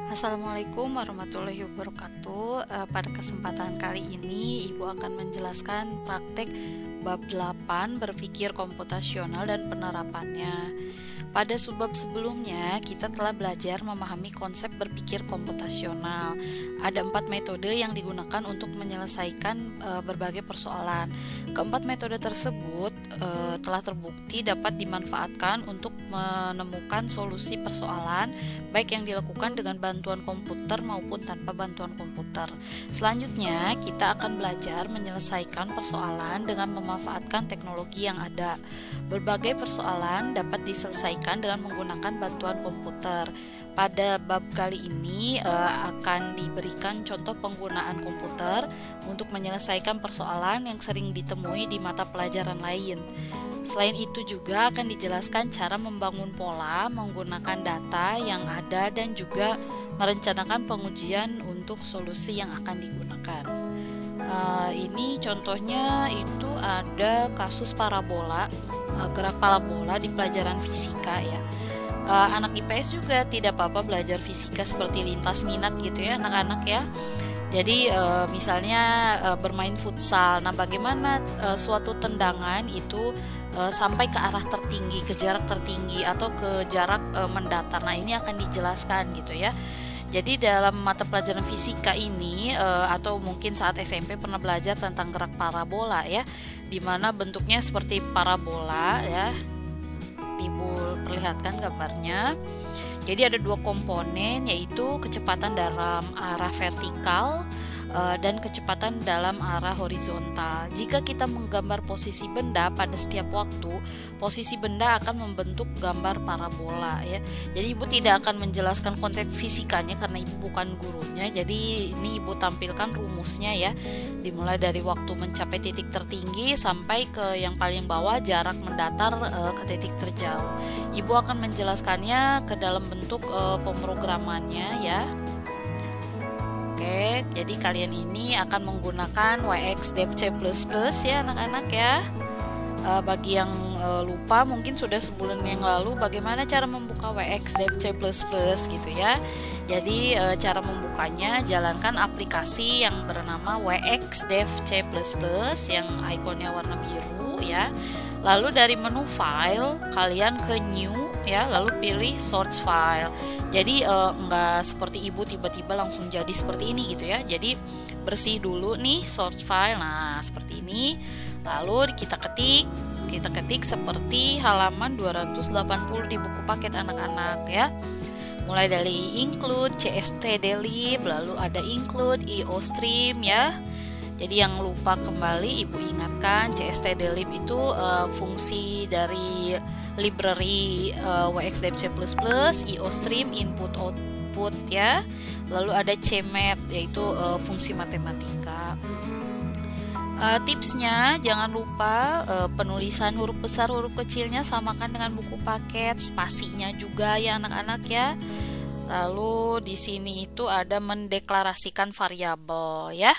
Assalamualaikum warahmatullahi wabarakatuh. Pada kesempatan kali ini Ibu akan menjelaskan praktek bab 8 berpikir komputasional dan penerapannya. Pada subbab sebelumnya kita telah belajar memahami konsep berpikir komputasional. Ada 4 metode yang digunakan untuk menyelesaikan berbagai persoalan. Keempat metode tersebut telah terbukti dapat dimanfaatkan untuk menemukan solusi persoalan baik yang dilakukan dengan bantuan komputer maupun tanpa bantuan komputer. Selanjutnya, kita akan belajar menyelesaikan persoalan dengan memanfaatkan teknologi yang ada. Berbagai persoalan dapat diselesaikan dengan menggunakan bantuan komputer. Pada bab kali ini akan diberikan contoh penggunaan komputer untuk menyelesaikan persoalan yang sering ditemui di mata pelajaran lain. Selain itu juga akan dijelaskan cara membangun pola menggunakan data yang ada dan juga merencanakan pengujian untuk solusi yang akan digunakan. Ini contohnya itu ada kasus parabola, gerak parabola di pelajaran fisika ya. Anak IPS juga tidak apa-apa belajar fisika seperti lintas minat gitu ya anak-anak ya. Jadi misalnya bermain futsal. Nah, bagaimana suatu tendangan itu sampai ke arah tertinggi, ke jarak tertinggi atau ke jarak mendatar. Nah, ini akan dijelaskan gitu ya. Jadi dalam mata pelajaran fisika ini atau mungkin saat SMP pernah belajar tentang gerak parabola ya, di mana bentuknya seperti parabola ya. Ibu perlihatkan gambarnya. Jadi ada dua komponen, yaitu kecepatan dalam arah vertikal dan kecepatan dalam arah horizontal. Jika kita menggambar posisi benda pada setiap waktu, posisi benda akan membentuk gambar parabola ya. Jadi Ibu tidak akan menjelaskan konsep fisikanya karena Ibu bukan gurunya. Jadi ini Ibu tampilkan rumusnya ya. Dimulai dari waktu mencapai titik tertinggi sampai ke yang paling bawah, jarak mendatar ke titik terjauh. Ibu akan menjelaskannya ke dalam bentuk pemrogramannya ya. Oke, jadi kalian ini akan menggunakan YXDevC++ ya anak-anak ya. Bagi yang lupa mungkin sudah sebulan yang lalu bagaimana cara membuka YXDevC++ gitu ya. Jadi cara membukanya, jalankan aplikasi yang bernama YXDevC++ yang ikonnya warna biru ya. Lalu dari menu file kalian ke new ya, lalu pilih source file. Jadi nggak seperti Ibu tiba-tiba langsung jadi seperti ini gitu ya. Jadi bersih dulu nih source file. Nah, seperti ini. Lalu kita ketik seperti halaman 280 di buku paket anak-anak ya. Mulai dari include cstdlib, lalu ada include iostream ya. Jadi yang lupa kembali Ibu ingatkan, cstdlib itu fungsi dari library YXDevC++, iostream input output ya. Lalu ada cmath yaitu fungsi matematika. Tipsnya jangan lupa penulisan huruf besar huruf kecilnya samakan dengan buku paket, spasinya juga ya anak-anak ya. Lalu di sini itu ada mendeklarasikan variabel ya.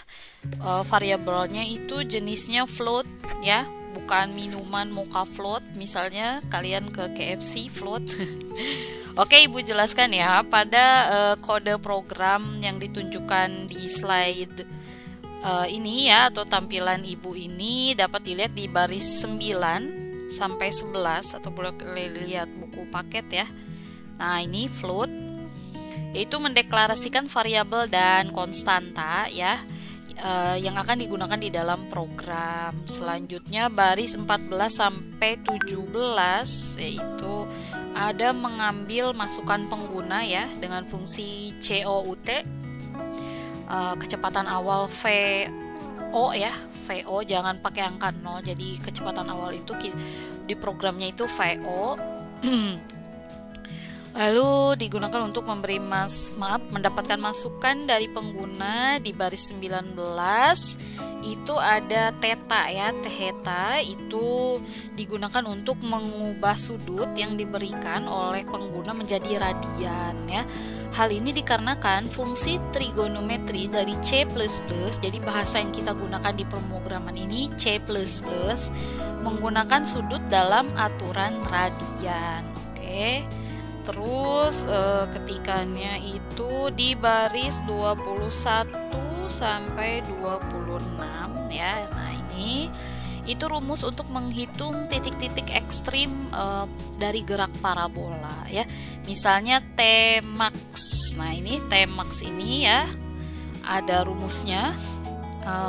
Variabelnya itu jenisnya float ya, bukan minuman mocha float. Misalnya kalian ke KFC float. Oke, Ibu jelaskan ya pada kode program yang ditunjukkan di slide ini ya, atau tampilan Ibu ini dapat dilihat di baris 9 sampai 11 atau boleh lihat buku paket ya. Nah, ini float yaitu mendeklarasikan variabel dan konstanta ya yang akan digunakan di dalam program. Selanjutnya baris 14 sampai 17 yaitu ada mengambil masukan pengguna ya dengan fungsi COUT. Kecepatan awal VO ya, VO jangan pakai angka 0. Jadi kecepatan awal itu di programnya itu VO. Lalu digunakan untuk mendapatkan masukan dari pengguna. Di baris 19 itu ada theta ya. Theta itu digunakan untuk mengubah sudut yang diberikan oleh pengguna menjadi radian ya. Hal ini dikarenakan fungsi trigonometri dari C++, jadi bahasa yang kita gunakan di pemrograman ini C++, menggunakan sudut dalam aturan radian. Oke. Terus ketikannya itu itu di baris 21 sampai 26 ya. Nah, ini itu rumus untuk menghitung titik-titik ekstrim dari gerak parabola ya. Misalnya Tmax. Nah, ini Tmax ini ya ada rumusnya.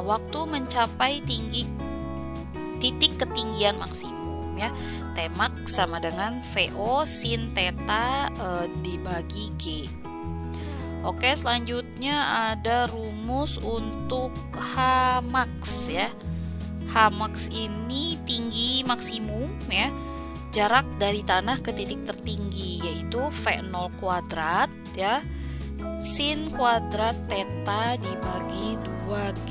Waktu mencapai titik ketinggian maksimum ya. Tmax sama dengan VO sin theta dibagi G. Oke, selanjutnya ada rumus untuk Hmax ya. Hmax ini tinggi maksimum ya. Jarak dari tanah ke titik tertinggi yaitu V0 kuadrat ya. Sin kuadrat theta dibagi 2G.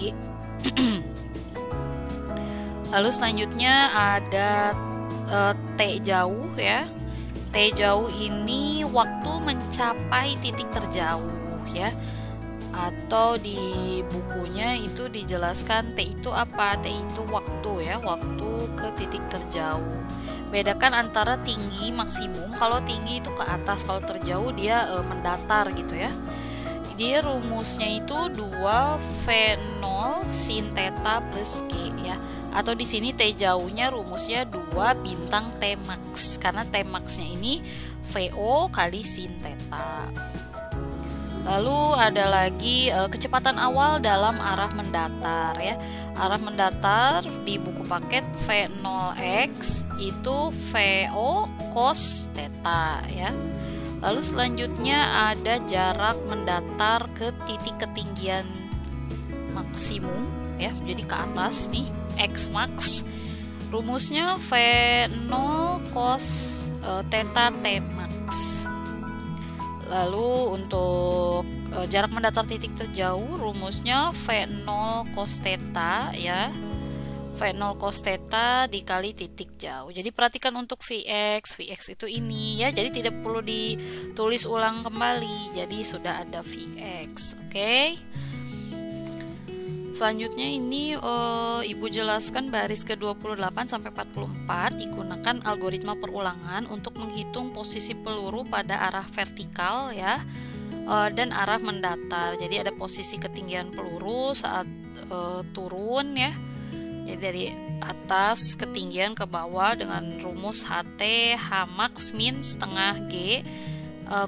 Lalu selanjutnya ada T jauh ya. T jauh ini waktu mencapai titik terjauh ya. Atau di bukunya itu dijelaskan T itu apa? T itu waktu ya, waktu ke titik terjauh. Bedakan antara tinggi maksimum, kalau tinggi itu ke atas, kalau terjauh dia mendatar gitu ya. Jadi rumusnya itu 2V0 sin theta plus G ya. Atau di sini T jauhnya rumusnya 2 bintang Tmax karena Tmax-nya ini VO kali sin theta. Lalu ada lagi kecepatan awal dalam arah mendatar ya. Arah mendatar di buku paket V0x itu VO cos theta ya. Lalu selanjutnya ada jarak mendatar ke titik ketinggian maksimum ya. Jadi ke atas nih X max. Rumusnya V0 cos theta T max. Lalu untuk jarak mendatar titik terjauh rumusnya V0 cos theta ya. V0 cos theta dikali titik jauh. Jadi perhatikan untuk Vx itu ini ya. Jadi tidak perlu ditulis ulang kembali. Jadi sudah ada Vx. Oke. Selanjutnya ini Ibu jelaskan baris ke-28 sampai 44 digunakan algoritma perulangan untuk menghitung posisi peluru pada arah vertikal ya. Dan arah mendatar. Jadi ada posisi ketinggian peluru saat turun ya. Jadi dari atas ketinggian ke bawah dengan rumus HT Hmax min setengah G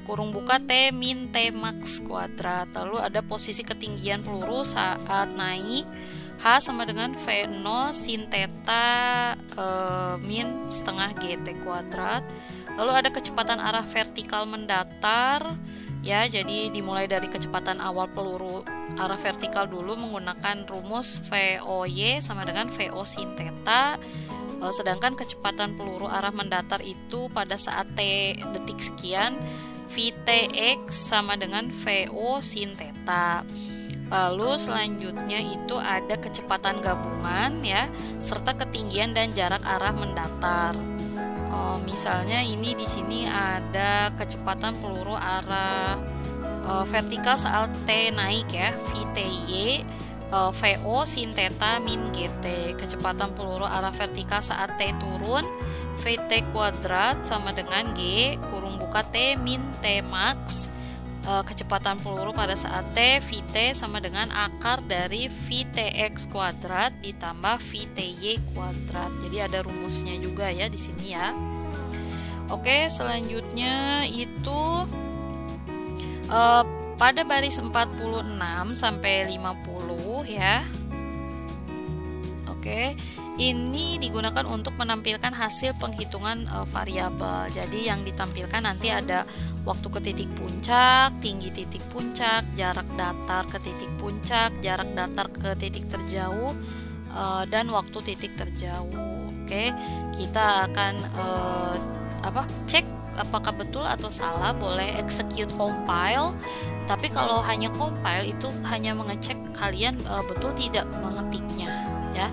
kurung buka T min T max kuadrat. Lalu ada posisi ketinggian peluru saat naik H sama dengan V0 sin theta min setengah GT kuadrat. Lalu ada kecepatan arah vertikal mendatar ya, jadi dimulai dari kecepatan awal peluru arah vertikal dulu menggunakan rumus VOY sama dengan VO sin theta. Sedangkan kecepatan peluru arah mendatar itu pada saat T detik sekian VTX sama dengan VO sin theta. Lalu selanjutnya itu ada kecepatan gabungan ya, serta ketinggian dan jarak arah mendatar. Misalnya ini di sini ada kecepatan peluru arah vertikal saat T naik ya, VTY VO sin theta min GT. Kecepatan peluru arah vertikal saat T turun VT kuadrat sama dengan G kurung buka T min T max. Kecepatan peluru pada saat T VT sama dengan akar dari VTX kuadrat ditambah VTY kuadrat. Jadi ada rumusnya juga ya di sini ya. Oke, selanjutnya itu pada baris 46 sampai 50 ya. Oke, ini digunakan untuk menampilkan hasil penghitungan variabel. Jadi yang ditampilkan nanti ada waktu ke titik puncak, tinggi titik puncak, jarak datar ke titik puncak, jarak datar ke titik terjauh, dan waktu titik terjauh. Oke, kita akan cek apakah betul atau salah. Boleh execute compile, tapi kalau hanya compile itu hanya mengecek kalian betul tidak mengetiknya ya.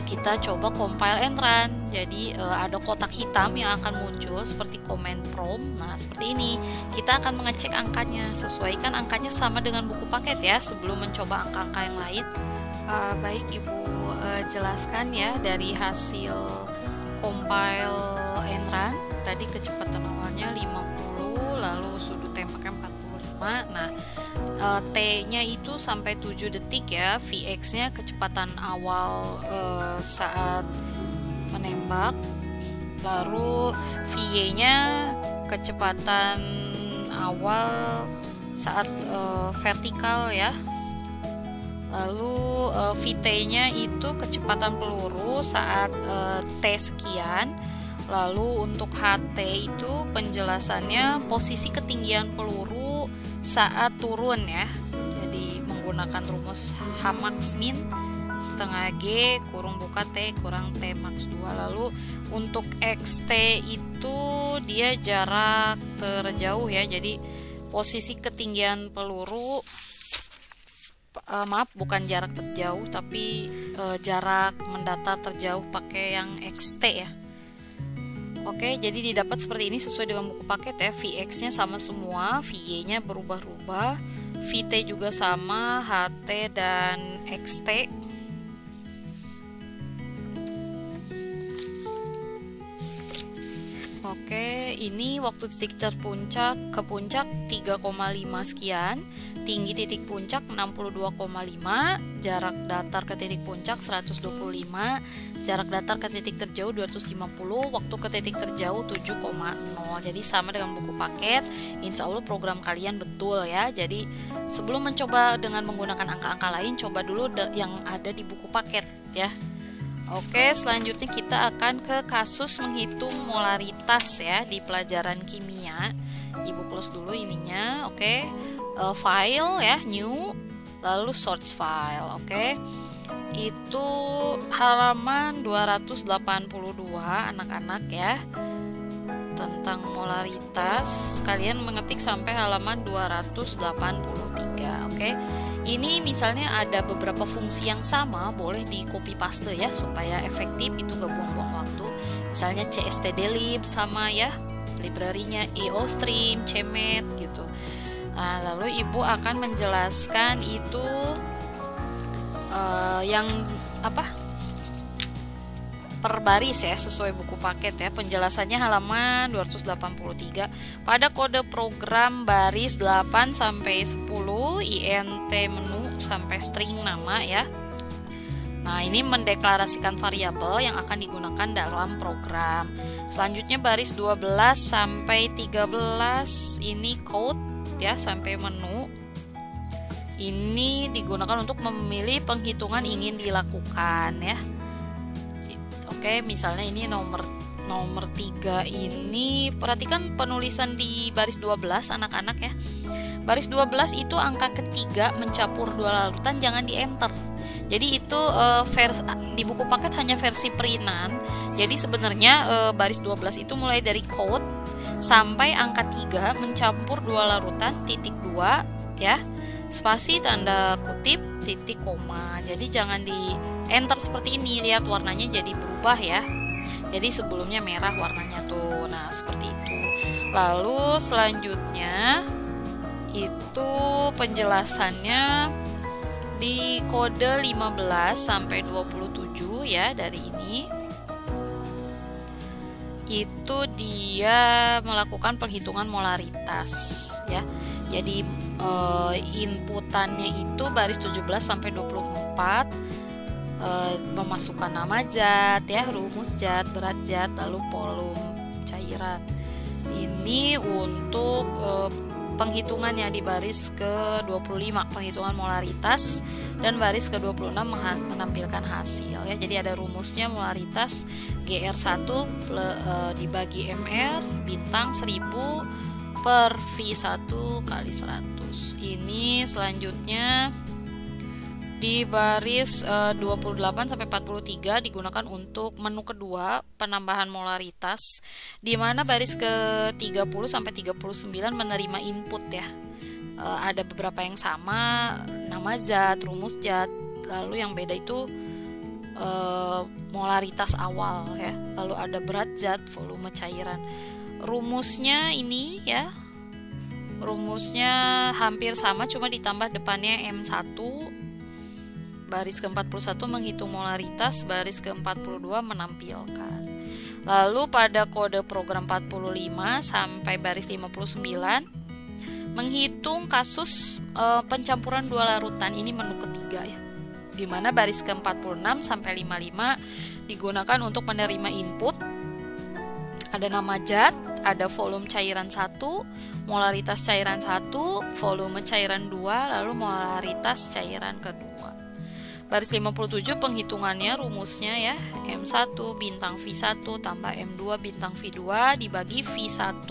Kita coba compile and run. Jadi ada kotak hitam yang akan muncul seperti command prompt. Nah, seperti ini. Kita akan mengecek angkanya, sesuaikan angkanya sama dengan buku paket ya sebelum mencoba angka-angka yang lain. Baik, Ibu jelaskan ya dari hasil compile and run. Tadi kecepatan awalnya 50, lalu sudut tembaknya 45. Nah, T-nya itu sampai 7 detik ya, Vx-nya kecepatan awal saat menembak, lalu VY-nya kecepatan awal saat vertikal ya, lalu VT-nya itu kecepatan peluru saat T sekian. Lalu untuk HT itu penjelasannya posisi ketinggian peluru saat turun ya. Jadi menggunakan rumus H max min setengah G kurung buka T kurang T max 2. Lalu untuk XT itu dia jarak terjauh ya. Jadi posisi ketinggian peluru, maaf bukan jarak terjauh tapi jarak mendatar terjauh pakai yang XT ya. Oke, jadi didapat seperti ini sesuai dengan buku paket ya. Vx-nya sama semua, Vy-nya berubah-ubah, Vt juga sama, Ht dan Xt. Oke, ini waktu titik terpuncak ke puncak 3,5 sekian, tinggi titik puncak 62,5, jarak datar ke titik puncak 125, jarak datar ke titik terjauh 250, waktu ke titik terjauh 7,0. Jadi sama dengan buku paket. Insya Allah program kalian betul ya. Jadi sebelum mencoba dengan menggunakan angka-angka lain, coba dulu yang ada di buku paket ya. Oke, selanjutnya kita akan ke kasus menghitung molaritas ya di pelajaran kimia. Ibu close dulu ininya. Oke, file ya, new, lalu source file. Oke, itu halaman 282 anak-anak ya, tentang molaritas. Kalian mengetik sampai halaman 283. Oke, ini misalnya ada beberapa fungsi yang sama, boleh di copy paste ya supaya efektif, itu gak buang-buang waktu. Misalnya cstdlib sama ya library-nya eostream, cmet gitu. Nah, lalu ibu akan menjelaskan itu yang apa per baris ya sesuai buku paket ya. Penjelasannya halaman 283. Pada kode program baris 8 sampai 10 int menu sampai string nama ya. Nah, ini mendeklarasikan variabel yang akan digunakan dalam program. Selanjutnya baris 12 sampai 13 ini code ya sampai menu. Ini digunakan untuk memilih penghitungan ingin dilakukan ya. Oke, misalnya ini nomor 3 ini, perhatikan penulisan di baris 12 anak-anak ya. Baris 12 itu angka ketiga mencampur dua larutan, jangan di enter. Jadi itu di buku paket hanya versi printan. Jadi sebenarnya baris 12 itu mulai dari code sampai angka 3 mencampur dua larutan titik 2 ya. Spasi tanda kutip titik koma. Jadi jangan di enter seperti ini, lihat warnanya jadi berubah ya. Jadi sebelumnya merah warnanya tuh. Nah, seperti itu. Lalu selanjutnya itu penjelasannya di kode 15 sampai 27 ya, dari ini. Itu dia melakukan penghitungan molaritas ya. Jadi inputannya itu baris 17 sampai 24, memasukkan nama zat ya, rumus zat, berat zat, lalu volume cairan. Ini untuk penghitungannya di baris ke-25 penghitungan molaritas, dan baris ke-26 menampilkan hasil ya. Jadi ada rumusnya molaritas GR1 dibagi MR bintang 1000 per V1 kali 100. Ini selanjutnya di baris 28 sampai 43 digunakan untuk menu kedua penambahan molaritas, di mana baris ke-30 sampai 39 menerima input ya. Ada beberapa yang sama, nama zat, rumus zat, lalu yang beda itu molaritas awal ya. Lalu ada berat zat, volume cairan. Rumusnya ini ya, rumusnya hampir sama, cuma ditambah depannya M1. Baris ke-41 menghitung molaritas, baris ke-42 menampilkan. Lalu pada kode program 45 sampai baris 59 Menghitung kasus pencampuran dua larutan, ini menu ketiga ya, di mana baris ke-46 sampai 55 digunakan untuk menerima input. Ada nama zat, ada volume cairan 1, molaritas cairan 1, volume cairan 2, lalu molaritas cairan kedua. Baris 57 penghitungannya, rumusnya ya, M1 bintang V1 tambah M2 bintang V2 dibagi V1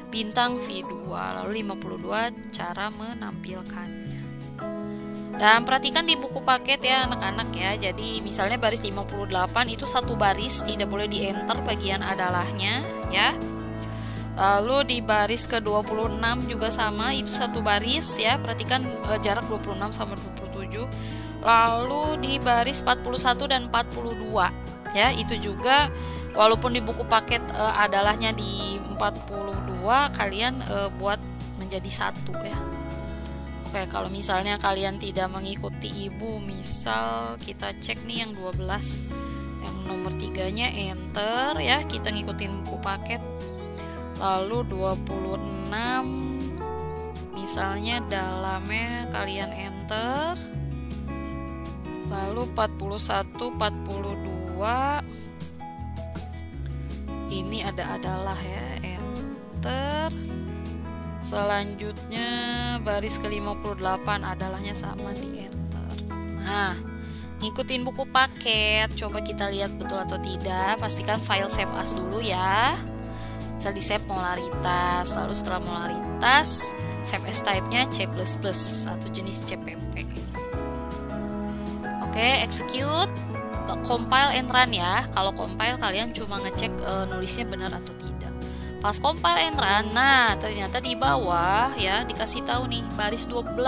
bintang V2, lalu 52 cara menampilkannya. Dan perhatikan di buku paket ya anak-anak ya. Jadi misalnya baris 58 itu satu baris, tidak boleh di enter bagian adalahnya ya. Lalu di baris ke-26 juga sama, itu satu baris ya. Perhatikan jarak 26 sama 27. Lalu di baris 41 dan 42 ya, itu juga walaupun di buku paket adalahnya di 42, kalian buat menjadi satu ya. Oke, kalau misalnya kalian tidak mengikuti ibu, misal kita cek nih yang 12, yang nomor 3-nya enter ya, kita ngikutin buku paket. Lalu 26 misalnya dalamnya kalian enter. Lalu 41, 42 ini adalah ya, enter. Selanjutnya baris ke-58 adalahnya sama, di enter. Nah, ngikutin buku paket, coba kita lihat betul atau tidak. Pastikan file save as dulu ya. Bisa di save molaritas, lalu setelah molaritas save as type-nya C++ atau jenis CPP. Oke, execute, compile and run ya. Kalau compile kalian cuma ngecek nulisnya benar atau tidak. Pas compile and run, nah ternyata di bawah ya dikasih tahu nih baris 12.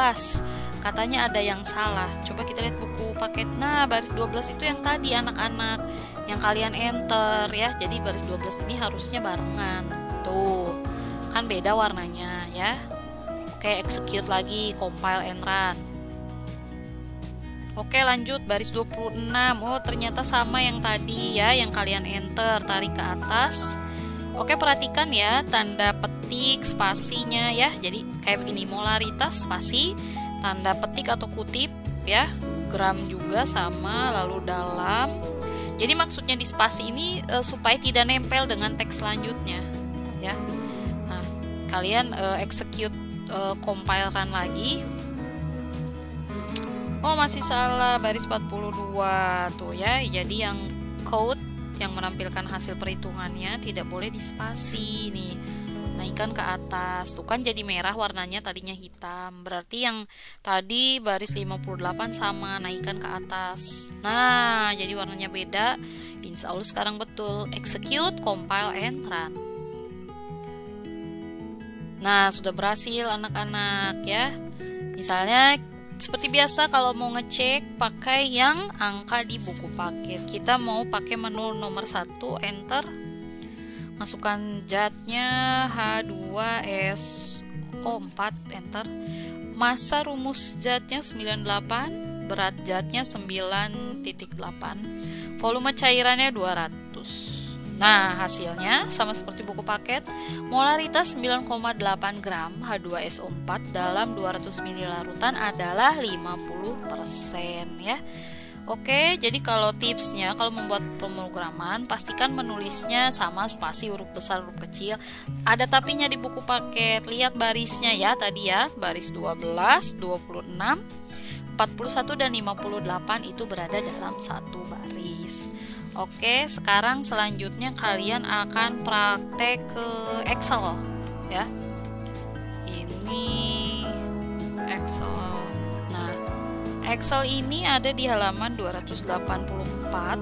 Katanya ada yang salah. Coba kita lihat buku paket. Nah, baris 12 itu yang tadi anak-anak yang kalian enter ya. Jadi baris 12 ini harusnya barengan. Tuh. Kan beda warnanya ya. Oke, execute lagi, compile and run. Oke, lanjut baris 26. Oh, ternyata sama yang tadi ya, yang kalian enter, tarik ke atas. Oke, perhatikan ya tanda petik spasinya ya. Jadi kayak begini, molaritas spasi, tanda petik atau kutip ya, gram juga sama, lalu dalam. Jadi maksudnya di spasi ini supaya tidak nempel dengan teks selanjutnya ya. Nah, kalian execute, compile run lagi. Oh, masih salah, baris 42 tuh ya. Jadi yang code yang menampilkan hasil perhitungannya tidak boleh di spasi nih. Naikkan ke atas. Tuh kan jadi merah warnanya, tadinya hitam. Berarti yang tadi baris 58 sama, naikkan ke atas. Nah, jadi warnanya beda. Insya Allah sekarang betul. Execute, compile and run. Nah, sudah berhasil anak-anak ya. Misalnya seperti biasa kalau mau ngecek pakai yang angka di buku paket. Kita mau pakai menu nomor 1, enter. Masukkan zatnya H2SO4, enter. Massa rumus zatnya 98, berat zatnya 9.8. Volume cairannya 200. Nah, hasilnya sama seperti buku paket. Molaritas 9,8 gram H2SO4 dalam 200 ml larutan adalah 50% ya. Oke, jadi kalau tipsnya, kalau membuat pemrograman, pastikan menulisnya sama spasi, huruf besar, huruf kecil. Ada tapinya di buku paket. Lihat barisnya ya tadi ya, baris 12, 26, 41 dan 58 itu berada dalam satu baris. Oke, sekarang selanjutnya kalian akan praktek ke Excel ya. Ini Excel. Nah, Excel ini ada di halaman 284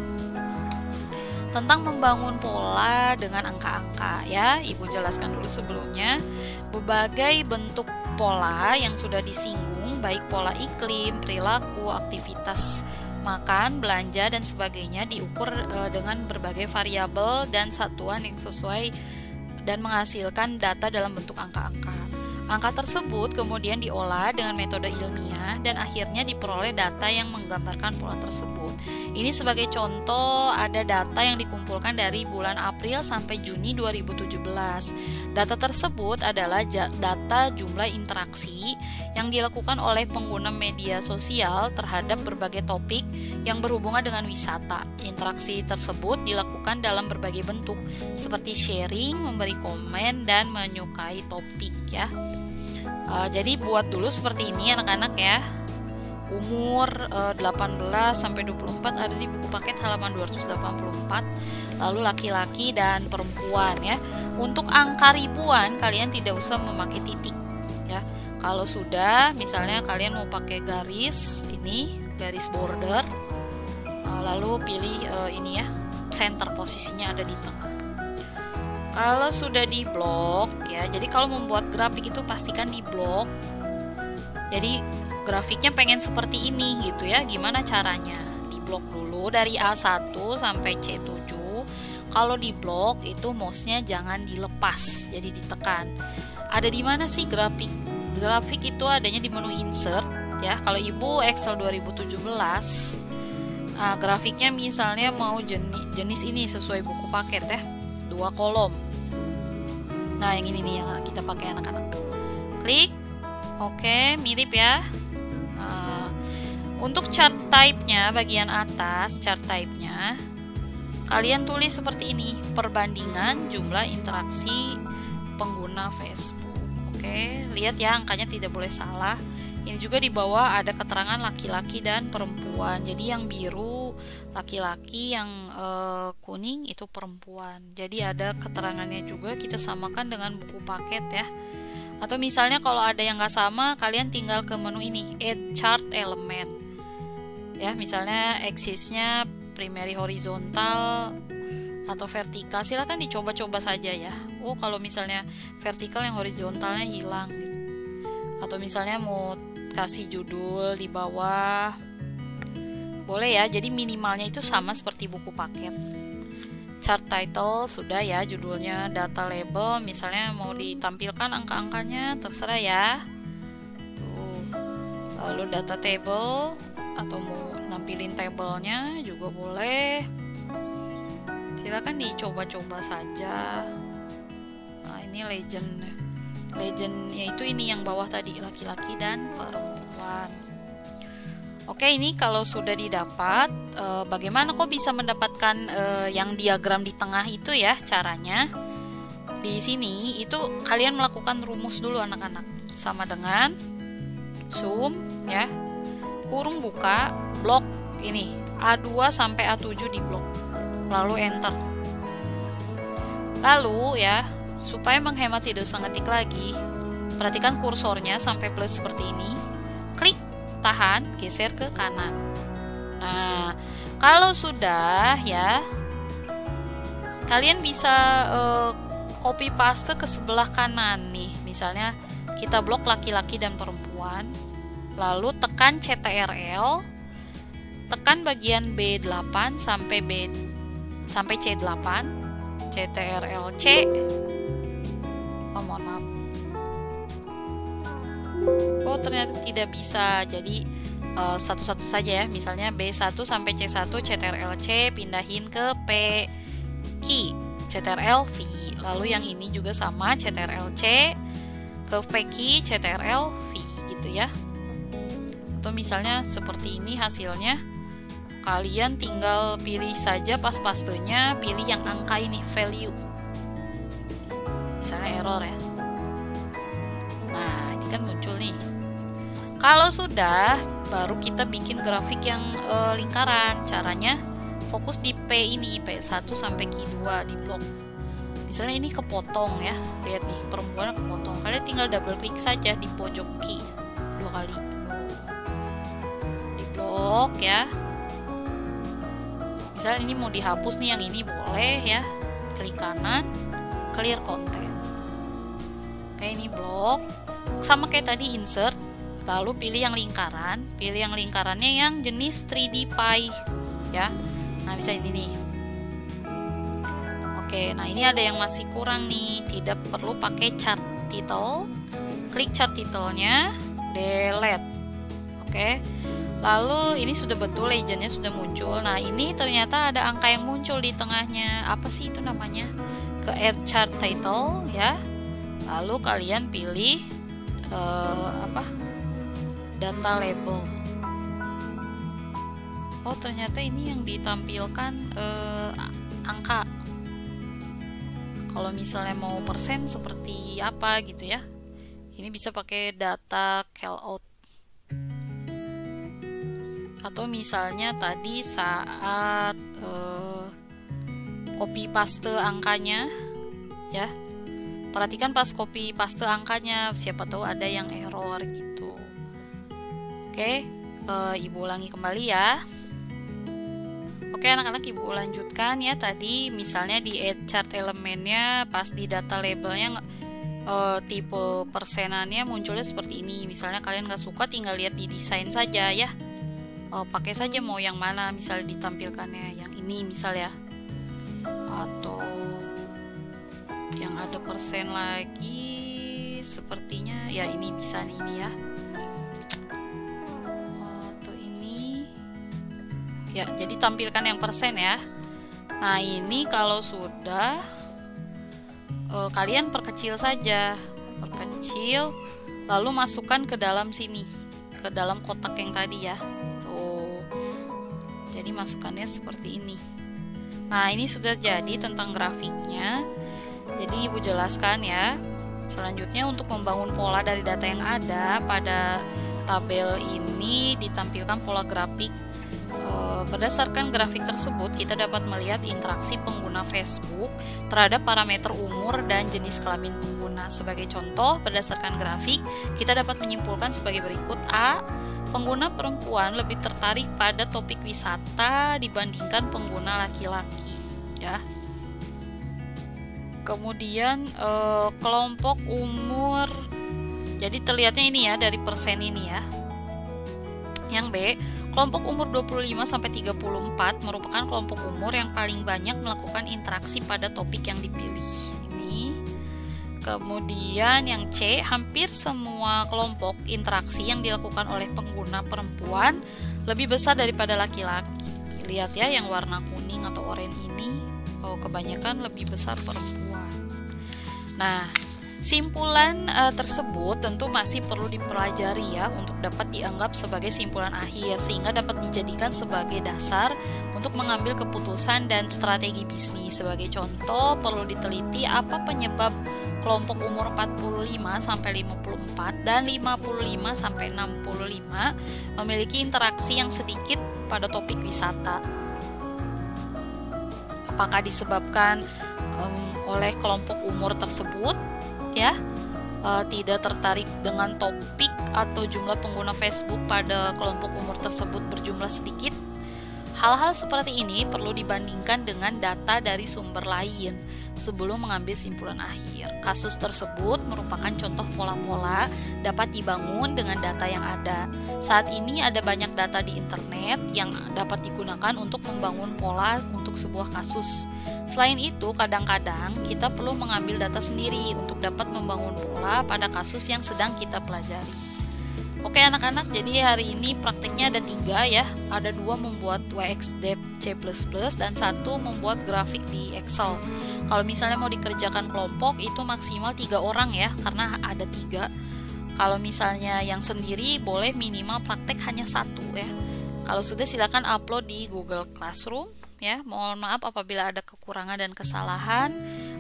tentang membangun pola dengan angka-angka ya. Ibu jelaskan dulu sebelumnya. Berbagai bentuk pola yang sudah disinggung, baik pola iklim, perilaku, aktivitas makan, belanja, dan sebagainya diukur dengan berbagai variabel dan satuan yang sesuai dan menghasilkan data dalam bentuk angka-angka. Angka tersebut kemudian diolah dengan metode ilmiah dan akhirnya diperoleh data yang menggambarkan pola tersebut. Ini sebagai contoh, ada data yang dikumpulkan dari bulan April sampai Juni 2017. Data tersebut adalah data jumlah interaksi yang dilakukan oleh pengguna media sosial terhadap berbagai topik yang berhubungan dengan wisata. Interaksi tersebut dilakukan dalam berbagai bentuk, seperti sharing, memberi komen, dan menyukai topik ya. Jadi buat dulu seperti ini anak-anak ya. Umur 18 sampai 24 ada di buku paket halaman 284. Lalu laki-laki dan perempuan ya. Untuk angka ribuan kalian tidak usah memakai titik ya. Kalau sudah misalnya kalian mau pakai garis ini, garis border, lalu pilih ini ya, center, posisinya ada di tengah. Kalau sudah di blok ya, jadi kalau membuat grafik itu pastikan di blok. Jadi grafiknya pengen seperti ini gitu ya. Gimana caranya? Di blok dulu dari A1 sampai C7. Kalau di blok itu mouse-nya jangan dilepas, jadi ditekan. Ada di mana sih grafik? Grafik itu adanya di menu insert ya. Kalau Ibu Excel 2017, grafiknya misalnya mau jenis ini sesuai buku paket ya, 2 kolom. Nah, yang ini nih yang kita pakai anak-anak. Klik, oke, mirip ya. Untuk chart type-nya, bagian atas chart type-nya, kalian tulis seperti ini, perbandingan jumlah interaksi pengguna Facebook. Oke, lihat ya, angkanya tidak boleh salah. Ini juga di bawah ada keterangan laki-laki dan perempuan. Jadi yang biru laki-laki, yang kuning itu perempuan. Jadi ada keterangannya juga, kita samakan dengan buku paket ya. Atau misalnya kalau ada yang nggak sama, kalian tinggal ke menu ini, Add Chart Element. Ya, misalnya axis-nya primary horizontal atau vertikal, silakan dicoba-coba saja ya. Oh, kalau misalnya vertikal yang horizontalnya hilang gitu. Atau misalnya mau kasih judul di bawah, boleh ya. Jadi minimalnya itu sama seperti buku paket. Chart title sudah ya, judulnya. Data label misalnya mau ditampilkan angka-angkanya, terserah ya. Lalu data table atau mau nampilin tabelnya juga boleh. Silakan dicoba-coba saja. Nah, ini legend yaitu ini yang bawah tadi, laki-laki dan perempuan. Oke, ini kalau sudah didapat, bagaimana kok bisa mendapatkan yang diagram di tengah itu ya caranya? Di sini itu kalian melakukan rumus dulu anak-anak, sama dengan zoom ya, kurung buka, blok ini A2 sampai A7 di blok, lalu enter. Lalu ya, supaya menghemat tidak usah ngetik lagi, perhatikan kursornya sampai plus seperti ini. Klik, tahan, geser ke kanan. Nah, kalau sudah ya, kalian bisa copy paste ke sebelah kanan nih. Misalnya kita blok laki-laki dan perempuan, lalu tekan CTRL, tekan bagian B8 sampai C8, CTRL C. Oh, mohon maaf. Oh, ternyata tidak bisa. Jadi satu-satu saja ya. Misalnya B1 sampai C1 CTRL C, pindahin ke P key CTRL V. Lalu yang ini juga sama, CTRL C ke P key CTRL V gitu ya. Atau misalnya seperti ini hasilnya. Kalian tinggal pilih saja pas pastenya, pilih yang angka ini, value. Misalnya error ya. Nah, ini kan muncul nih. Kalau sudah, baru kita bikin grafik yang lingkaran. Caranya fokus di P ini, P1 sampai Q2 di blok. Misalnya ini kepotong ya. Lihat nih, perempuan kepotong. Kalian tinggal double klik saja di pojok key 2 kali. Di blok ya. Misalnya ini mau dihapus nih, yang ini boleh ya. Klik kanan, clear content. Oke, ini blok. Sama kayak tadi insert, lalu pilih yang lingkaran. Pilih yang lingkarannya yang jenis 3D pie ya. Nah, bisa ini nih. Oke, nah ini ada yang masih kurang nih. Tidak perlu pakai chart title. klik chart title-nya, delete. Oke. Lalu ini sudah betul, legendnya sudah muncul. Nah, ini ternyata ada angka yang muncul di tengahnya. Apa sih itu namanya? Ke add chart title ya. Lalu kalian pilih data label. Oh, ternyata ini yang ditampilkan angka. Kalau misalnya mau persen seperti apa gitu ya. Ini bisa pakai data callout. Atau misalnya tadi saat copy paste angkanya ya, perhatikan pas copy paste angkanya, siapa tahu ada yang error gitu. Oke, Ibu ulangi kembali ya. Oke anak-anak, Ibu lanjutkan ya. Tadi misalnya di add chart elemennya, pas di data labelnya tipe persenannya munculnya seperti ini. Misalnya kalian gak suka, tinggal lihat di desain saja ya. Pakai saja mau yang mana, misalnya ditampilkannya yang ini misalnya, atau yang ada persen lagi sepertinya ya, ini bisa nih, ini ya, atau ini ya, jadi tampilkan yang persen ya. Nah, ini kalau sudah kalian perkecil saja, perkecil, lalu masukkan ke dalam sini, ke dalam kotak yang tadi ya. Jadi masukannya seperti ini. Nah, ini sudah jadi tentang grafiknya. Jadi Ibu jelaskan ya. Selanjutnya, untuk membangun pola dari data yang ada pada tabel ini ditampilkan pola grafik. Berdasarkan grafik tersebut, kita dapat melihat interaksi pengguna Facebook terhadap parameter umur dan jenis kelamin pengguna. Sebagai contoh, berdasarkan grafik, kita dapat menyimpulkan sebagai berikut. A. Pengguna perempuan lebih tertarik pada topik wisata dibandingkan pengguna laki-laki ya. Kemudian kelompok umur, jadi terlihatnya ini ya, dari persen ini ya. Yang B, kelompok umur 25-34 merupakan kelompok umur yang paling banyak melakukan interaksi pada topik yang dipilih. Ini. Kemudian yang C, hampir semua kelompok interaksi yang dilakukan oleh pengguna perempuan lebih besar daripada laki-laki. Lihat ya, yang warna kuning atau oranye ini, kebanyakan lebih besar perempuan. Nah, simpulan tersebut tentu masih perlu dipelajari ya, untuk dapat dianggap sebagai simpulan akhir, sehingga dapat dijadikan sebagai dasar untuk mengambil keputusan dan strategi bisnis. Sebagai contoh, perlu diteliti apa penyebab kelompok umur 45-54 dan 55-65 memiliki interaksi yang sedikit pada topik wisata. Apakah disebabkan oleh kelompok umur tersebut ya, tidak tertarik dengan topik, atau jumlah pengguna Facebook pada kelompok umur tersebut berjumlah sedikit? Hal-hal seperti ini perlu dibandingkan dengan data dari sumber lain sebelum mengambil simpulan akhir. Kasus tersebut merupakan contoh pola-pola dapat dibangun dengan data yang ada. Saat ini ada banyak data di internet yang dapat digunakan untuk membangun pola untuk sebuah kasus. Selain itu, kadang-kadang kita perlu mengambil data sendiri untuk dapat membangun pola pada kasus yang sedang kita pelajari. Oke anak-anak, jadi hari ini prakteknya ada 3 ya. Ada 2 membuat WXDEP C++ dan 1 membuat grafik di Excel. Kalau misalnya mau dikerjakan kelompok itu maksimal 3 orang ya, karena ada 3. Kalau misalnya yang sendiri boleh minimal praktek hanya 1 ya. Kalau sudah, silakan upload di Google Classroom ya. Mohon maaf apabila ada kekurangan dan kesalahan.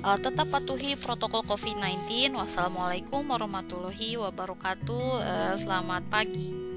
Tetap patuhi protokol COVID-19. Wassalamualaikum warahmatullahi wabarakatuh. Selamat pagi.